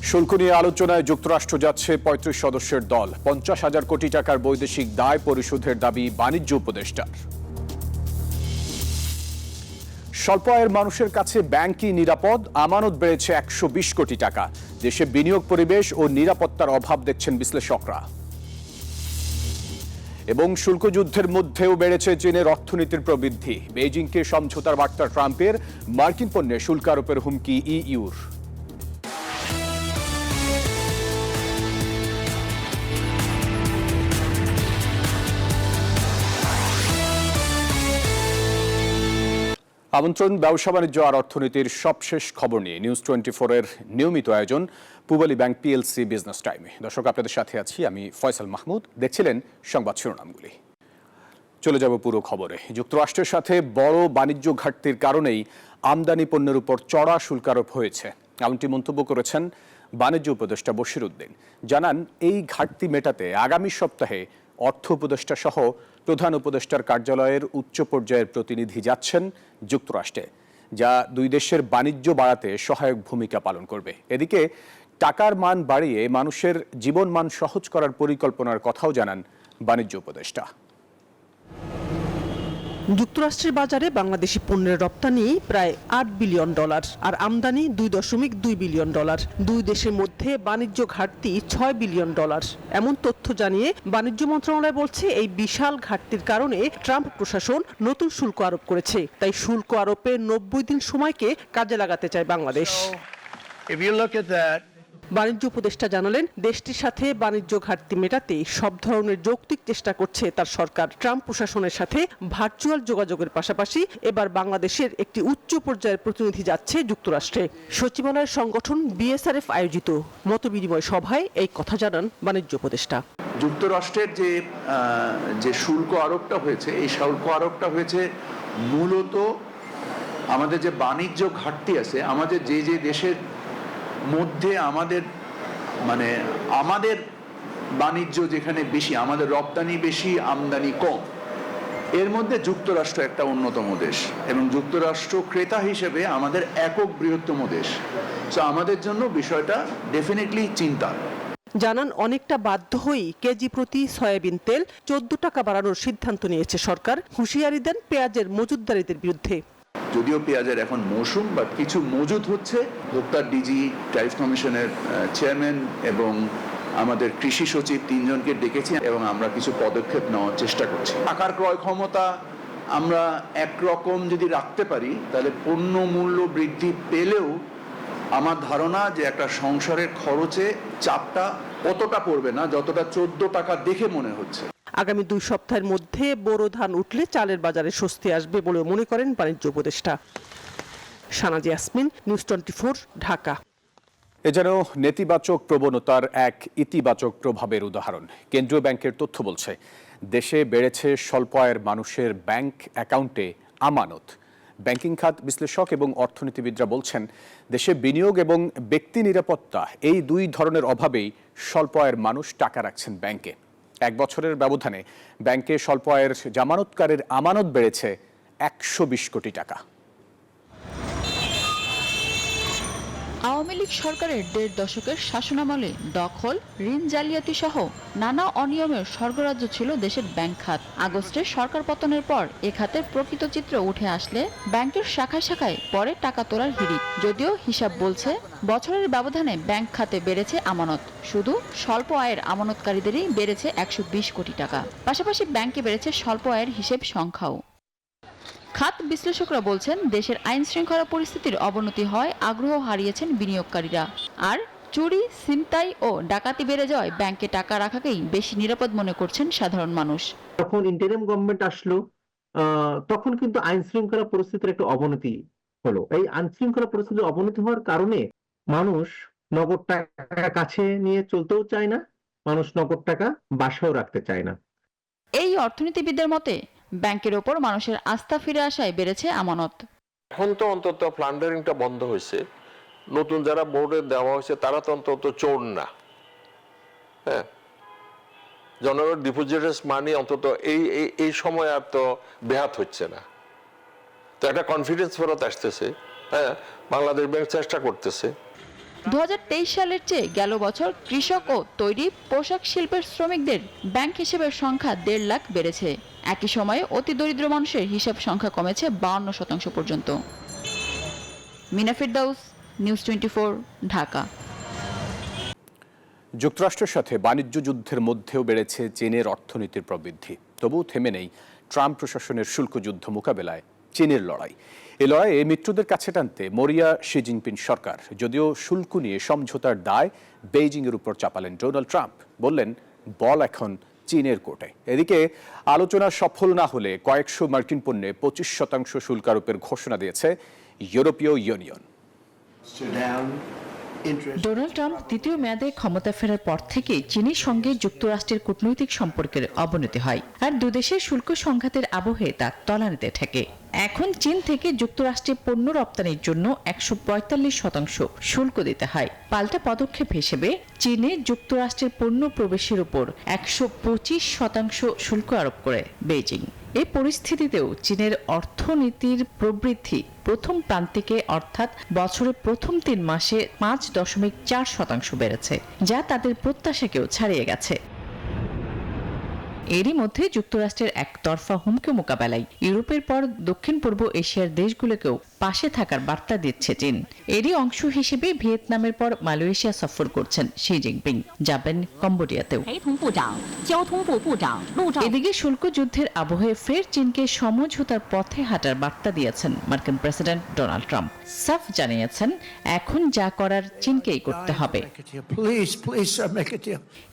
শুল্ক নিয়ে আলোচনায় যুক্তরাষ্ট্র যাচ্ছে ৩৫ সদস্যের দল। ৫০,০০০ কোটি টাকার বৈদেশিক দায় পরিশোধের দাবি বাণিজ্য উপদেষ্টার। স্বল্প আয়ের মানুষের কাছে ব্যাংকই নিরাপদ, আমানত বেড়েছে ১২০ কোটি টাকা। দেশে বিনিয়োগ পরিবেশ ও নিরাপত্তার অভাব দেখছেন বিশ্লেষকরা। এবং শুল্ক যুদ্ধের মধ্যেও বেড়েছে চীনের অর্থনীতির প্রবৃদ্ধি। বেইজিংকে সমঝোতার বার্তা ট্রাম্পের, মার্কিন পণ্যে শুল্ক আরোপের হুমকি ইইউর। আমন্ত্রণ ব্যবসা বাণিজ্য আর অর্থনীতির সবশেষ খবর নিয়ে নিউজ 24-এর নিয়মিত আয়োজন পূবালী ব্যাংক পিএলসি বিজনেস টাইমে। দর্শক, আপনাদের সাথে আছি আমি ফয়সাল মাহমুদ। দেখছিলেন সংবাদ শিরোনামগুলি। চলে যাব পুরো খবরে। যুক্তরাষ্ট্রের সাথে বড় বাণিজ্য ঘাটতির কারণেই আমদানি পণ্যের উপর চড়া শুল্ক আরোপ হয়েছে, এমনটি মন্তব্য করেছেন বাণিজ্য উপদেষ্টা বশির উদ্দিন। জানান, এই ঘাটতি মেটাতে আগামী সপ্তাহে অর্থ উপদেষ্টা সহ প্রধান উপদেষ্টার কার্যালয়ের উচ্চ পর্যায়ের প্রতিনিধি যাচ্ছেন যুক্তরাষ্ট্রে, যা দুই দেশের বাণিজ্য বাড়াতে সহায়ক ভূমিকা পালন করবে। এদিকে টাকার মান বাড়িয়ে মানুষের জীবন মান সহজ করার পরিকল্পনার কথাও জানান বাণিজ্য উপদেষ্টা। যুক্তরাষ্ট্রের বাজারে বাংলাদেশি পণ্যের রপ্তানি প্রায় $8 বিলিয়ন আর আমদানি $2.2 বিলিয়ন। দুই দেশের মধ্যে বাণিজ্য ঘাটতি $6 বিলিয়ন। এমন তথ্য জানিয়ে বাণিজ্য মন্ত্রণালয় বলছে, এই বিশাল ঘাটতির কারণে ট্রাম্প প্রশাসন নতুন শুল্ক আরোপ করেছে। তাই শুল্ক আরোপে 90 দিন সময়কে কাজে লাগাতে চায় বাংলাদেশ। বাণিজ্য উপদেষ্টা জানালেন, দেশটির সাথে বাণিজ্য ঘাটতি মেটাতে সব ধরনের যৌক্তিক চেষ্টা করছে তার সরকার। ট্রাম্প প্রশাসনের সাথে ভার্চুয়াল যোগাযোগের পাশাপাশি এবার বাংলাদেশের একটি উচ্চ পর্যায়ের প্রতিনিধি যাচ্ছে যুক্তরাষ্ট্রে। সচিবালয়ের সংগঠন বিএসআরএফ আয়োজিত মতবিনিময় সভায় এই কথা জানান বাণিজ্য উপদেষ্টা। যুক্তরাষ্ট্রের যে শুল্ক আরোপটা হয়েছে, এই শুল্ক আরোপটা হয়েছে মূলত আমাদের যে বাণিজ্য ঘাটতি আছে, আমাদের যে দেশের মধ্যে আমাদের বাণিজ্য যেখানে বেশি, আমাদের রপ্তানি বেশি আমদানি কম, এর মধ্যে যুক্তরাষ্ট্র একটা অন্যতম দেশ এবং যুক্তরাষ্ট্র ক্রেতা হিসেবে আমাদের একক বৃহত্তম দেশ। তো আমাদের জন্য বিষয়টা ডেফিনেটলি চিন্তা। জানান, অনেকটা বাধ্য হয়েই কেজি প্রতি সয়াবিন তেল 14 টাকা বাড়ানোর সিদ্ধান্ত নিয়েছে সরকার। হুঁশিয়ারি দেন পেঁয়াজের মজুতদারীদের বিরুদ্ধে। যদিও পেঁয়াজের এখন মৌসুম, বা কিছু মজুদ হচ্ছে। ভোক্তা ডিজি, ট্যারিফ কমিশনের চেয়ারম্যান এবং আমাদের কৃষি সচিব 3 জনকে ডেকেছি এবং আমরা কিছু পদক্ষেপ নেওয়ার চেষ্টা করছি। টাকার ক্রয় ক্ষমতা আমরা একরকম যদি রাখতে পারি, তাহলে পণ্য মূল্য বৃদ্ধি পেলেও আমার ধারণা যে একটা সংসারের খরচে চাপটা অতটা পড়বে না যতটা 14 টাকা দেখে মনে হচ্ছে। আগামী 2 সপ্তাহের মধ্যে বোরো ধান উঠলে চালের বাজারে স্বস্তি আসবে বলে মনে করেন বাণিজ্য উপদেষ্টা। সানাজি ইয়াসমিন, নিউজ 24, ঢাকা। এ যেন নেতিবাচক প্রবণতার এক ইতিবাচক প্রভাবের উদাহরণ। কেন্দ্রীয় ব্যাংকের তথ্য বলছে, দেশে বেড়েছে স্বল্প আয়ের মানুষের ব্যাংক অ্যাকাউন্টে আমানত। ব্যাংকিং খাত বিশ্লেষক এবং অর্থনীতিবিদরা বলছেন, দেশে বিনিয়োগ এবং ব্যক্তি নিরাপত্তা, এই দুই ধরনের অভাবেই স্বল্প আয়ের মানুষ টাকা রাখছেন ব্যাংকে। 1 বছরের ব্যবধানে ব্যাংকে স্বল্প আয়ের জামানতকারীর আমানত বেড়েছে 120 কোটি টাকা। আওয়ামী লীগ সরকারের 1.5 দশকের শাসনামলে দখল, ঋণ জালিয়াতি সহ নানা অনিয়মের স্বর্গরাজ্য ছিল দেশের ব্যাংক খাত। আগস্টে সরকার পতনের পর এ খাতের প্রকৃত চিত্র উঠে আসলে ব্যাংকের শাখায় শাখায় পরে টাকা তোলার হিড়িক। যদিও হিসাব বলছে, বছরের ব্যবধানে ব্যাংক খাতে বেড়েছে আমানত। শুধু স্বল্প আয়ের আমানতকারীদেরই বেড়েছে 120 কোটি টাকা। পাশাপাশি ব্যাংকে বেড়েছে স্বল্প আয়ের হিসেব সংখ্যাও। খাত বিশ্লেষকরা বলছেন, দেশের আইন শৃঙ্খলা পরিস্থিতির অবনতি হয় আগ্রহ হারিয়েছেন বিনিয়োগকারীরা। আর চুরি, ছিনতাই ও ডাকাতি বেড়ে যাওয়ায় ব্যাংকে টাকা রাখাকেই বেশি নিরাপদ মনে করছেন সাধারণ মানুষ। যখন ইন্টারিম গভর্নমেন্ট আসলো, তখন কিন্তু আইন শৃঙ্খলা পরিস্থিতির একটা অবনতি হলো। এই আইন শৃঙ্খলা পরিস্থিতির অবনতি হওয়ার কারণে মানুষ নগদ টাকা কাছে নিয়ে চলতেও চায় না, মানুষ নগদ টাকা বাসায়ও রাখতে চায় না। এই অর্থনীতিবিদদের মতে, ব্যাংকের ওপর মানুষের আস্থা ফিরে আসায় বেড়েছে আমানত। এখন তো অন্তত প্লান্ডারিংটা বন্ধ হয়েছে। নতুন যারা বোর্ডে দেওয়া হয়েছে তারা তো অন্তত চোর না। হ্যাঁ, জনগণের ডিপোজিটার্স মানি অন্তত এই সময় আর তো ব্যাহত হচ্ছে না। তো একটা কনফিডেন্স ফেরত আসতেছে। হ্যাঁ, বাংলাদেশ ব্যাংক চেষ্টা করতেছে। 2023 সালের চেয়ে গেল বছর কৃষক ও তৈরি পোশাক শিল্পের শ্রমিকদের ব্যাংক হিসেবের সংখ্যা 1.5 লাখ বেড়েছে। একই সময়ে অতি দরিদ্র মানুষের হিসাব সংখ্যা কমেছে 52% পর্যন্ত। মিনা ফিরদাউস, নিউজ 24, ঢাকা। যুক্তরাষ্ট্রের সাথে বাণিজ্য যুদ্ধের মধ্যেও বেড়েছে চীনের অর্থনীতির প্রবৃদ্ধি। তবুও থেমে নেই ট্রাম্প প্রশাসনের শুল্ক যুদ্ধ মোকাবেলায় চীনের লড়াই। এই লড়াইয়ে মিত্রদের কাছে টানতে মরিয়া শি জিনপিং সরকার। যদিও শুল্ক নিয়ে সমঝোতার দায় বেইজিংয়ের উপর চাপালেন ডোনাল্ড ট্রাম্প, বললেন বল এখন চীনের কোর্টে। এদিকে আলোচনা সফল না হলে কয়েকশো মার্কিন পণ্যে 25% শুল্ক আরোপের ঘোষণা দিয়েছে ইউরোপীয় ইউনিয়ন। ডোনাল্ড ট্রাম্প দ্বিতীয় মেয়াদে ক্ষমতা ফেরার পর থেকেই চীনের সঙ্গে যুক্তরাষ্ট্রের কূটনৈতিক সম্পর্কের অবনতি হয়, আর দুদেশের শুল্ক সংঘাতের আবহে তা তলানিতে থাকে। এখন চীন থেকে যুক্তরাষ্ট্রে পণ্য রপ্তানির জন্য 145% শুল্ক দিতে হয়। পাল্টা পদক্ষেপ হিসেবে চীনে যুক্তরাষ্ট্রের পণ্য প্রবেশের উপর 125% শুল্ক আরোপ করে বেইজিং। এই পরিস্থিতিতেও চীনের অর্থনীতির প্রবৃদ্ধি প্রথম প্রান্তিকে অর্থাৎ বছরের প্রথম 3 মাসে 5.4% বেড়েছে, যা তাদের প্রত্যাশাকেও ছাড়িয়ে গেছে। এরই মধ্যে যুক্তরাষ্ট্রের একতরফা হুমকি মোকাবেলায় ইউরোপের পর দক্ষিণ পূর্ব এশিয়ার দেশগুলোকেও পাশে থাকার বার্তা দিচ্ছে চীন। এরই অংশ হিসেবে ভিয়েতনামের পর মালয়েশিয়া সফর করছেন শি জিনপিং, যাবেন কম্বোডিয়াতেও। এদিকে শুল্ক যুদ্ধের আবহে ফের চীনকে সমঝোতার পথে হাঁটার বার্তা দিয়েছেন মার্কিন প্রেসিডেন্ট ডোনাল্ড ট্রাম্প। সাফ জানিয়েছেন এখন যা করার চীনকেই করতে হবে।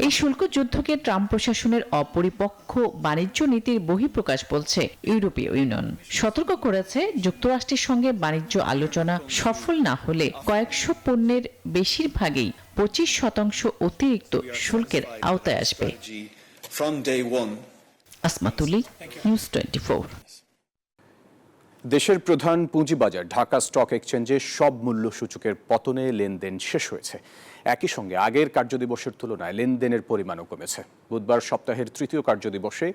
এই শুল্ক যুদ্ধকে ট্রাম্প প্রশাসনের অপরিপক্ষ বাণিজ্য নীতির বহিঃপ্রকাশ বলছে ইউরোপীয় ইউনিয়ন। সতর্ক করেছে যুক্তরাষ্ট্রের সঙ্গে বাণিজ্য আলোচনা সফল না হলে কয়েকশো পণ্যের বেশিরভাগই 25% অতিরিক্ত শুল্কের আওতায় আসবে। আসমাতুলি, নিউজ 24। দেশের প্রধান পুঁজিবাজার ঢাকা স্টক এক্সচেঞ্জে সব মূল্য সূচকের পতনে লেনদেন শেষ হয়েছে। একই সঙ্গে আগের কার্যদিবসের তুলনায় লেনদেনের পরিমাণও কমেছে। বুধবার সপ্তাহের তৃতীয় কার্যদিবসে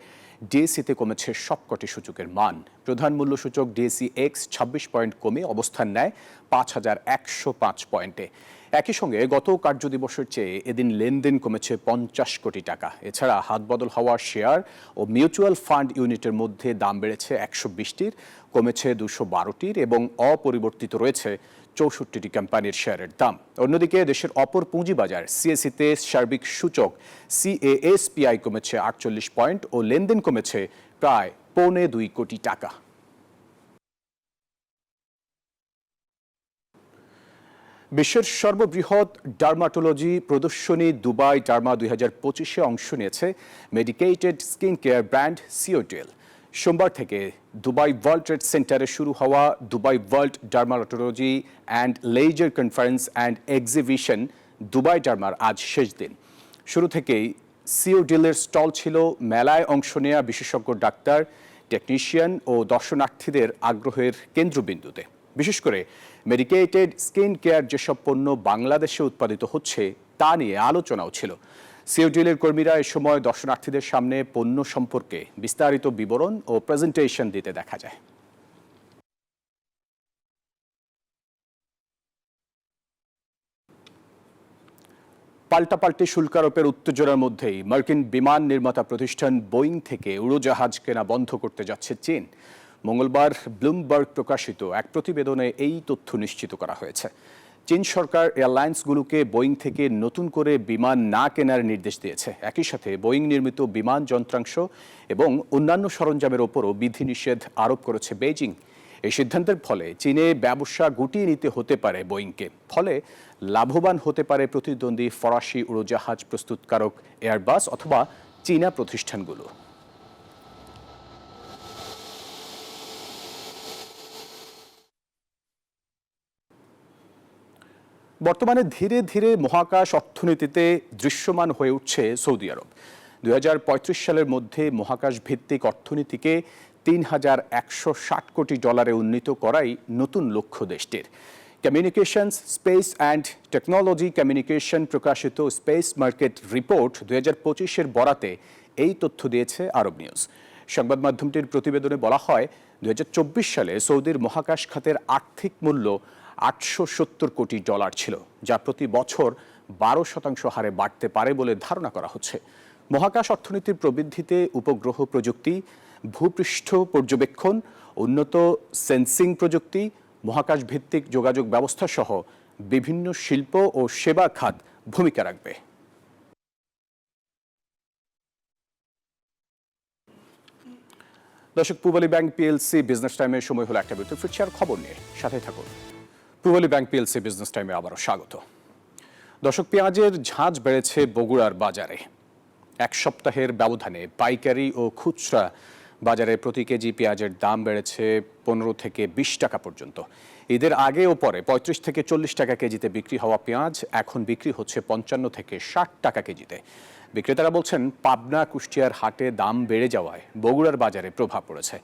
ডিএসইতে কমেছে সবকটি সূচকের মান। প্রধান মূল্য সূচক ডিএসই এক্স 26 পয়েন্ট কমে অবস্থান নেয় 5105 পয়েন্টে। একই সঙ্গে গত কার্যদিবসের চেয়ে এদিন লেনদেন কমেছে 50 কোটি টাকা। এছাড়া হাতবদল হওয়া শেয়ার ও মিউচুয়াল ফান্ড ইউনিটের মধ্যে দাম বেড়েছে 120টির, কমেছে 212টির এবং অপরিবর্তিত রয়েছে 64টি কোম্পানির শেয়ারের দাম। অন্যদিকে দেশের অপর পুঁজিবাজার সিএসইতে সার্বিক সূচক সিএএসপিআই কমেছে 48 পয়েন্ট ও লেনদেন কমেছে প্রায় 1.25 কোটি টাকা। বিশ্বের সর্ববৃহৎ ডার্মাটোলজি প্রদর্শনী দুবাই ডার্মা 2025-এ অংশ নিয়েছে মেডিকেটেড স্কিন কেয়ার ব্র্যান্ড সিওটেল। সোমবার থেকে দুবাই ওয়ার্ল্ড ট্রেড সেন্টারে শুরু হওয়া Dubai world dermatology and laser conference and exhibition Dubai ডার্মার আজ শেষ দিন। শুরু থেকেই সিওডিলের স্টল ছিল মেলায় অংশ নেওয়া বিশেষজ্ঞ ডাক্তার, টেকনিশিয়ান ও দর্শনার্থীদের আগ্রহের কেন্দ্রবিন্দুতে। বিশেষ করে মেডিকেটেড স্কিন কেয়ার যেসব পণ্য বাংলাদেশে উৎপাদিত হচ্ছে তা নিয়ে আলোচনাও ছিল। সিওডিলের কর্মীরা এ সময় দর্শনার্থীদের সামনে পণ্য সম্পর্কে বিস্তারিত বিবরণ ও প্রেজেন্টেশন দিতে দেখা যায়। পাল্টাপাল্টি শুল্ক আরোপের উত্তেজনার মধ্যেই মার্কিন বিমান নির্মাতা প্রতিষ্ঠান বোয়িং থেকে উড়োজাহাজ কেনা বন্ধ করতে যাচ্ছে চীন। মঙ্গলবার ব্লুমবার্গ প্রকাশিত এক প্রতিবেদনে এই তথ্য নিশ্চিত করা হয়েছে। চীন সরকার এয়ারলাইন্সগুলোকে বোয়িং থেকে নতুন করে বিমান না কেনার নির্দেশ দিয়েছে। একই সাথে বোয়িং নির্মিত বিমান যন্ত্রাংশ এবং অন্যান্য সরঞ্জামের ওপরও বিধিনিষেধ আরোপ করেছে বেইজিং। এই সিদ্ধান্তের ফলে চীনে ব্যবসা গুটিয়ে নিতে হতে পারে বোয়িংকে। ফলে লাভবান হতে পারে প্রতিদ্বন্দ্বী ফরাসি উড়োজাহাজ প্রস্তুতকারক এয়ারবাস অথবা চীনা প্রতিষ্ঠানগুলো। বর্তমানে ধীরে ধীরে মহাকাশ অর্থনীতিতে দৃশ্যমান হয়ে উঠছে সৌদি আরব। 2035 সালের মধ্যে মহাকাশ ভিত্তিক অর্থনীতিকে $3,160 কোটি উন্নীত করাই নতুন লক্ষ্য দেশটির। Communications, space and technology communication প্রকাশিত স্পেস মার্কেট রিপোর্ট 2025-এর বরাতে এই তথ্য দিয়েছে আরব নিউজ। সংবাদ মাধ্যমটির প্রতিবেদনে বলা হয় 2024 সালে সৌদির মহাকাশ খাতের আর্থিক মূল্য 870 কোটি ডলার ছিল, যা প্রতি বছর 12% হারে বাড়তে পারে বলে ধারণা করা হচ্ছে। মহাকাশ অর্থনীতির প্রবৃদ্ধিতে উপগ্রহ প্রযুক্তি, ভূপৃষ্ঠ পর্যবেক্ষণ, উন্নত সেন্সিং প্রযুক্তি, মহাকাশ ভিত্তিক যোগাযোগ ব্যবস্থা সহ বিভিন্ন শিল্প ও সেবা খাত ভূমিকা রাখবে। দর্শক, পূবালী ব্যাংক পিএলসি বিজনেস টাইমের সময় হলো একটা বিরতি। ফিরছি আর খবর নিয়ে, সাথে থাকুন। পূবালী ব্যাংক পিএলসি বিজনেস টাইমে আবারও স্বাগত। দর্শক, পেঁয়াজের ঝাঁজ বেড়েছে বগুড়ার বাজারে। এক সপ্তাহের ব্যবধানে পাইকারি ও খুচরা বাজারে প্রতি কেজি পেঁয়াজের দাম বেড়েছে 15 থেকে 20 টাকা পর্যন্ত। ঈদের আগে ও পরে 35 থেকে 40 টাকা কেজিতে বিক্রি হওয়া পেঁয়াজ এখন বিক্রি হচ্ছে 55 থেকে 60 টাকা কেজিতে। বিক্রেতারা বলছেন, পাবনা, কুষ্টিয়ার হাটে দাম বেড়ে যাওয়ায় বগুড়ার বাজারে প্রভাব পড়েছে।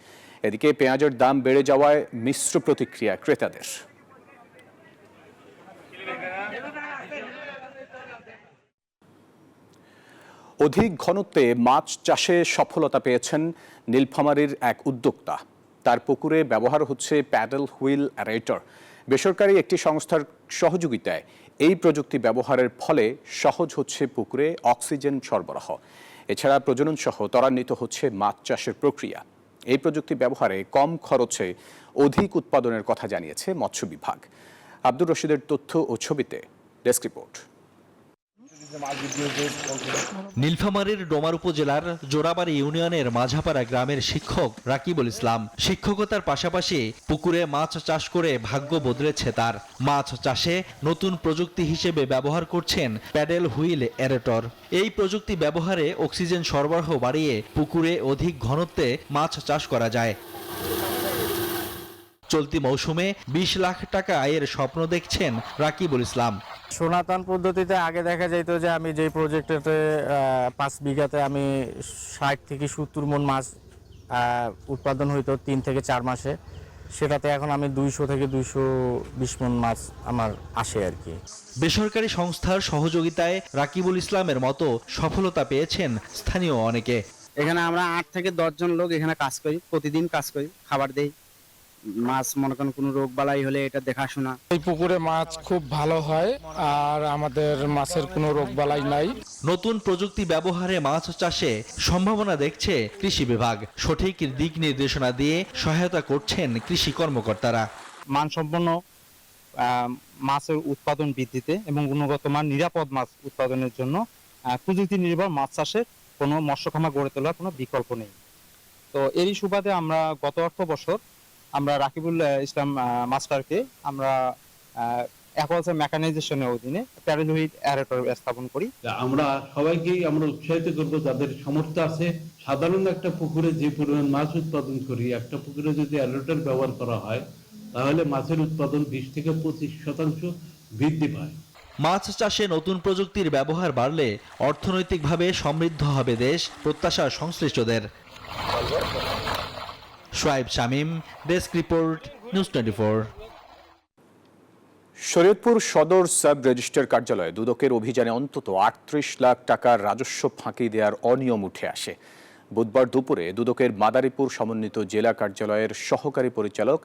এদিকে পেঁয়াজের দাম বেড়ে যাওয়ায় মিশ্র প্রতিক্রিয়া ক্রেতাদের। অধিক ঘনত্বে মাছ চাষে সফলতা পেয়েছেন নীলফামারীর এক উদ্যোক্তা। তার পুকুরে ব্যবহার হচ্ছে প্যাডেল হুইল অ্যারেটর। বেসরকারি একটি সংস্থার সহযোগিতায় এই প্রযুক্তি ব্যবহারের ফলে সহজ হচ্ছে পুকুরে অক্সিজেন সরবরাহ। এছাড়া প্রজনন সহ ত্বরান্বিত হচ্ছে মাছ চাষের প্রক্রিয়া। এই প্রযুক্তি ব্যবহারে কম খরচে অধিক উৎপাদনের কথা জানিয়েছে মৎস্য বিভাগ। আব্দুর রশিদের তথ্য ও ছবিতে ডেস্ক রিপোর্ট। নীলফামারীর ডোমার উপজেলার জোড়াবাড়ি ইউনিয়নের মাঝাপাড়া গ্রামের শিক্ষক রাকিবুল ইসলাম শিক্ষকতার পাশাপাশি পুকুরে মাছ চাষ করে ভাগ্য বদলেছে তার। মাছ চাষে নতুন প্রযুক্তি হিসেবে ব্যবহার করছেন প্যাডেল হুইল অ্যারেটর। এই প্রযুক্তি ব্যবহারে অক্সিজেন সরবরাহ বাড়িয়ে পুকুরে অধিক ঘনত্বে মাছ চাষ করা যায়। চলতি মৌসুমে 20 লাখ টাকা আয়ের স্বপ্ন দেখছেন রাকিবুল ইসলাম। সনাতন পদ্ধতিতে আগে দেখা যেত যে আমি যে প্রজেক্টে 5 বিঘাতে আমি 60 থেকে 70 মণ মাছ উৎপাদন হইতো 3 থেকে 4 মাসে, সেটাতে এখন আমি 200 থেকে 220 মণ মাছ আমার আসে আর কি। বেসরকারি সংস্থার সহযোগিতায় রাকিবুল ইসলামের মতো সফলতা পেয়েছেন স্থানীয় অনেকে। এখানে আমরা 8 থেকে 10 জন লোক এখানে কাজ করি, প্রতিদিন কাজ করি, খাবার দেই। মাছ মনে করেন কোনো রোগ বালাই হলে এটা দেখাশোনা। এই পুকুরে মাছ খুব ভালো হয় আর আমাদের মাছের কোনো রোগ বালাই নাই। নতুন প্রযুক্তি ব্যবহারে মাছ চাষে সম্ভাবনা দেখছে কৃষি বিভাগ। সঠিক দিক নির্দেশনা দিয়ে সহায়তা করছেন কৃষি কর্মকর্তারা। মানসম্পন্ন মাছের উৎপাদন বৃদ্ধিতে এবং গুণগত মান নিরাপদ মাছ উৎপাদনের জন্য প্রযুক্তি নির্ভর মাছ চাষের কোনো মৎস্যখামা গড়ে তোলার কোনো বিকল্প নেই। তো এরই সুবাদে আমরা গত অর্থ বছর আমরা রাকিবুল ইসলাম মাস্টারকে আমরা অ্যাকোয়াকালচার মেকানাইজেশনের অধীনে প্যাডেল হুইল অ্যারেটর স্থাপন করি। আমরা সবাইকেই আমরা উৎসাহিত করব যাদের সামর্থ্য আছে। সাধারণ একটা পুকুরে যে পরিমাণ মাছ উৎপাদন করি, একটা পুকুরে যদি অ্যারেটর ব্যবহার করা হয় তাহলে মাছের উৎপাদন 20 থেকে 25% বৃদ্ধি পায়। মাছ চাষে নতুন প্রযুক্তির ব্যবহার বাড়লে অর্থনৈতিকভাবে সমৃদ্ধ হবে দেশ, প্রত্যাশা সংশ্লিষ্টদের। Shoaib Shamim, desk report, news 24। Shariatpur সদর সাব রেজিস্ট্রার কার্যালয়ে দুদকের অভিযানে অন্তত 38 লাখ টাকার রাজস্ব ফাঁকি দেওয়ার অনিয়ম উঠে আসে। বুধবার দুপুরে দুদকের মাদারীপুর সমন্বিত জেলা কার্যালয়ের সহকারী পরিচালক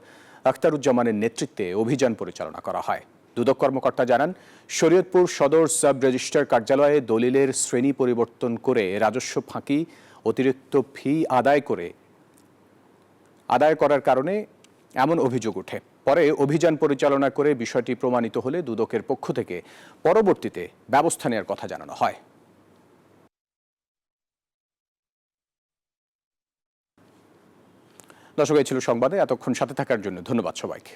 আখতারুজ্জামানের নেতৃত্বে অভিযান পরিচালনা করা হয়। দুদক কর্মকর্তা জানান, শরীয়তপুর সদর সাব রেজিস্ট্রার কার্যালয়ে দলিলের শ্রেণী পরিবর্তন করে রাজস্ব ফাঁকি, অতিরিক্ত ফি আদায় করার কারণে এমন অভিযোগ ওঠে। পরে অভিযান পরিচালনা করে বিষয়টি প্রমাণিত হলে দুদকের পক্ষ থেকে পরবর্তীতে ব্যবস্থা নেওয়ার কথা জানানো হয়। দর্শক, এই ছিল সংবাদে। এতক্ষণ সাথে থাকার জন্য ধন্যবাদ সবাইকে।